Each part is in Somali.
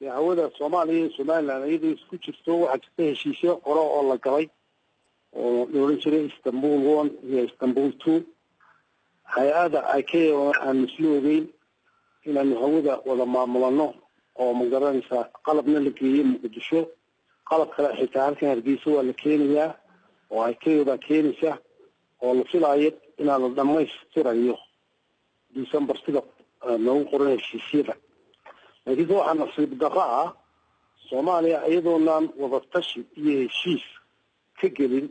hawada Soomaaliya iyo Somaliland iyadoo isku jirto waxa jirta heshiisyo qoro oo la galay oo dowladda jiray Istanbul 1 iyo Istanbul 2 hay'adda ICAO aan misluugeyn inaan hawada wada maamulano oo magaranaysa qalabna la geeyay Muqdisho qalab kale xitaa halkan Hargeysa waa la keenayaa oo ICAO baa keenaysa oo la filayo inaan la dhamaystirayo December sida loogu qoray heshiisyada laakiin waxaa nasiib darro ah Soomaaliya iyadoonaan wada tashi iyo heshiis ka gelin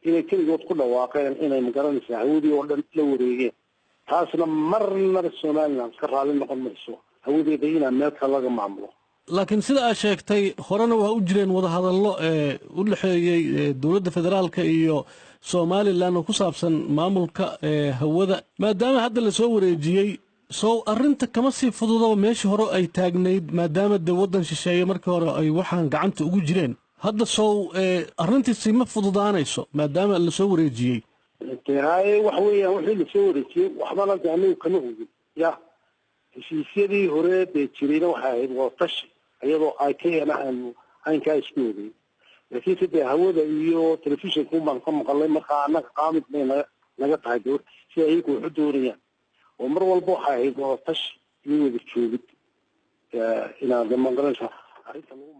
inay keligood ku dhawaaqeen inay magaranaysa hawadii oo dhan la wareegeen taasna marna Somaliland ka raali noqon mayso hawadeeda inaan meel kale laga maamulo laakiin sida aad sheegtay horena waa u jireen wada hadallo u dhaxeeyay dawladda federaalka iyo Somaliland oo ku saabsan maamulka hawada maadaama hadda la soo wareejiyay soo arinta kama sii fududaba meeshii hore ay taagnayd maadaama waddan shisheeye markii hore ay waxaan gacanta ugu jireen hadda soo arintiisi ma fududaanayso maadaama la soo wareejiyay intee wax weeyaan wixii la soo wareejiyay waxba la gaanay kama hubin ya heshiisyadii hore ee jirayna waxa ahayd wadashi iyadoo ay keenana aan ka iskuulay laakiin sidii hawada iyo telefishinka baan ka maqalay marka anaga qaamid naga tahay si ay ku xudoonayaan oo mar walba waxa ahayd wadashi iyo wada joogid inaan dhammaan garanaysa arrinta lagu